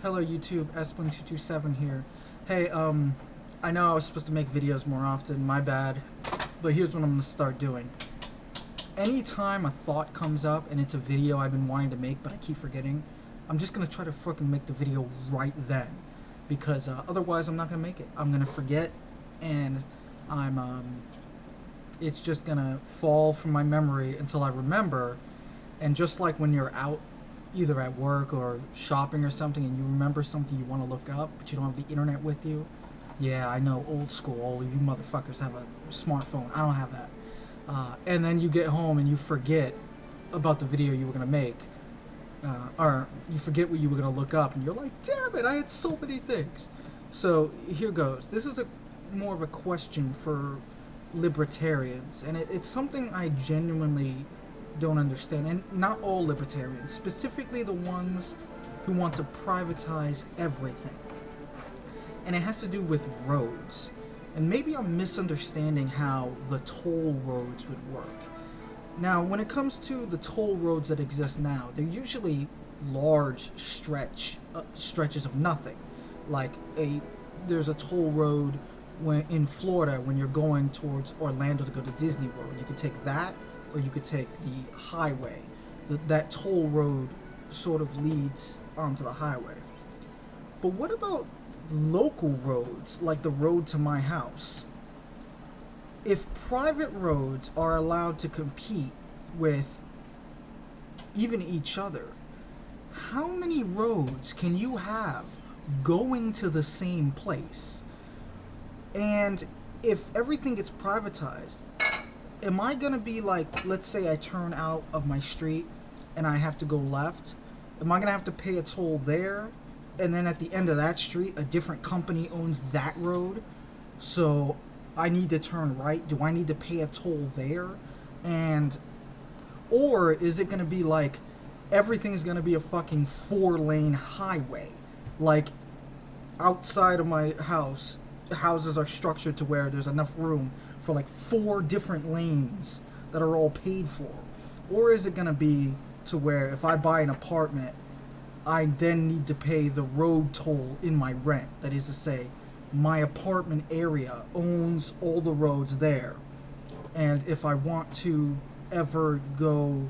Hello YouTube, Esplin227 here. Hey, I know I was supposed to make videos more often, my bad, but here's what I'm gonna start doing. Anytime a thought comes up and it's a video I've been wanting to make but I keep forgetting, I'm just gonna try to fucking make the video right then, because otherwise I'm not gonna make it. I'm gonna forget, and it's just gonna fall from my memory until I remember. And just like when you're out either at work or shopping or something and you remember something you want to look up but you don't have the internet with you, yeah, I know, old school, all of you motherfuckers have a smartphone. I don't have that. And then you get home and you forget about the video you were going to make, or you forget what you were going to look up, and you're like, damn it, I had so many things. So here goes. This is more of a question for libertarians, and it's something I genuinely don't understand, and not all libertarians, specifically the ones who want to privatize everything. And it has to do with roads. And maybe I'm misunderstanding how the toll roads would work. Now, when it comes to the toll roads that exist now, they're usually large stretches of nothing. Like there's a toll road in Florida when you're going towards Orlando to go to Disney World. You could take that, or you could take the highway. That toll road sort of leads onto the highway. But what about local roads, like the road to my house? If private roads are allowed to compete with even each other, how many roads can you have going to the same place? And if everything gets privatized, am I gonna be like, let's say I turn out of my street and I have to go left, am I gonna have to pay a toll there, and then at the end of that street a different company owns that road, so I need to turn right? Do I need to pay a toll there? And or is it gonna be like everything's gonna be a fucking 4-lane highway? Like outside of my house, houses are structured to where there's enough room for like 4 different lanes that are all paid for. Or is it going to be to where if I buy an apartment, I then need to pay the road toll in my rent? That is to say, my apartment area owns all the roads there, and if I want to ever go,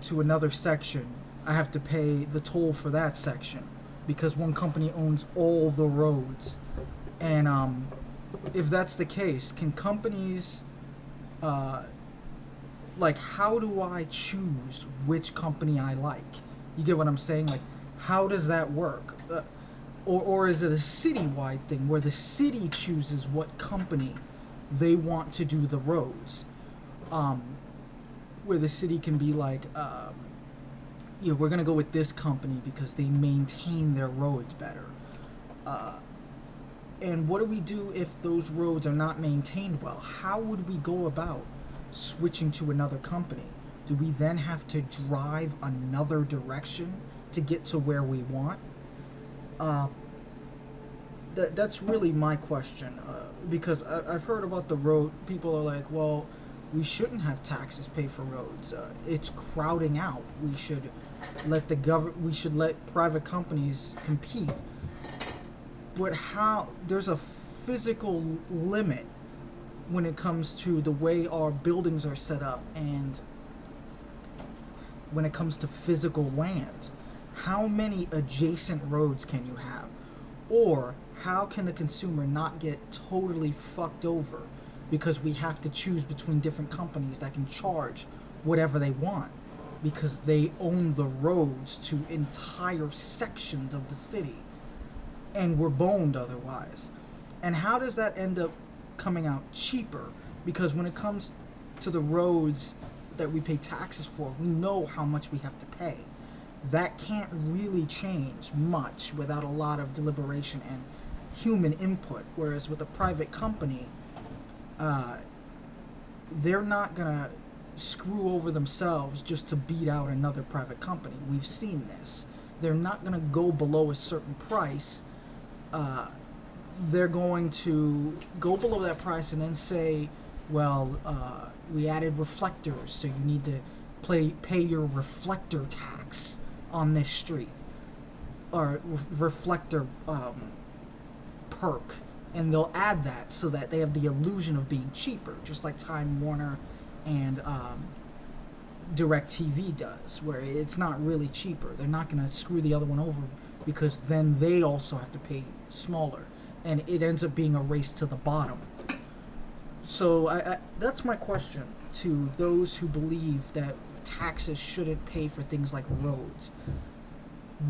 to another section, I have to pay the toll for that section because one company owns all the roads. And if that's the case, can companies, like, how do I choose which company I like? You get what I'm saying? Like, how does that work? Or is it a citywide thing where the city chooses what company they want to do the roads? Where the city can be like, we're going to go with this company because they maintain their roads better. And what do we do if those roads are not maintained well? How would we go about switching to another company? Do we then have to drive another direction to get to where we want? That's really my question, because I've heard about the road. People are like, well, we shouldn't have taxes pay for roads. It's crowding out. We should let private companies compete. But how? There's a physical limit when it comes to the way our buildings are set up, and when it comes to physical land. How many adjacent roads can you have? Or how can the consumer not get totally fucked over because we have to choose between different companies that can charge whatever they want because they own the roads to entire sections of the city, and we're boned otherwise? And how does that end up coming out cheaper? Because when it comes to the roads that we pay taxes for, we know how much we have to pay. That can't really change much without a lot of deliberation and human input. Whereas with a private company, they're not gonna screw over themselves just to beat out another private company. We've seen this. They're not gonna go below a certain price. They're going to go below that price and then say, well, we added reflectors, so you need to pay your reflector tax on this street. or reflector perk, and they'll add that so that they have the illusion of being cheaper, just like Time Warner and DirecTV does, where it's not really cheaper. They're not going to screw the other one over because then they also have to pay smaller, and it ends up being a race to the bottom. So that's my question to those who believe that taxes shouldn't pay for things like roads.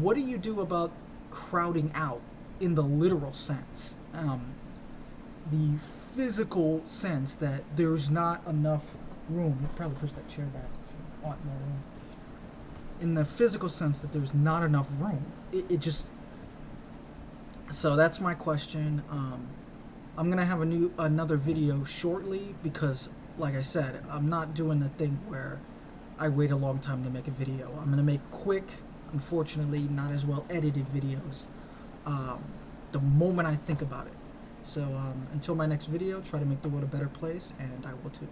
What do you do about crowding out in the literal sense? The physical sense that there's not enough room. You probably push that chair back if you want more room. In the physical sense that there's not enough room. It just... So that's my question. I'm gonna have another video shortly because, like I said, I'm not doing the thing where I wait a long time to make a video. I'm gonna make quick, unfortunately not as well edited videos the moment I think about it. So until my next video, try to make the world a better place, and I will too.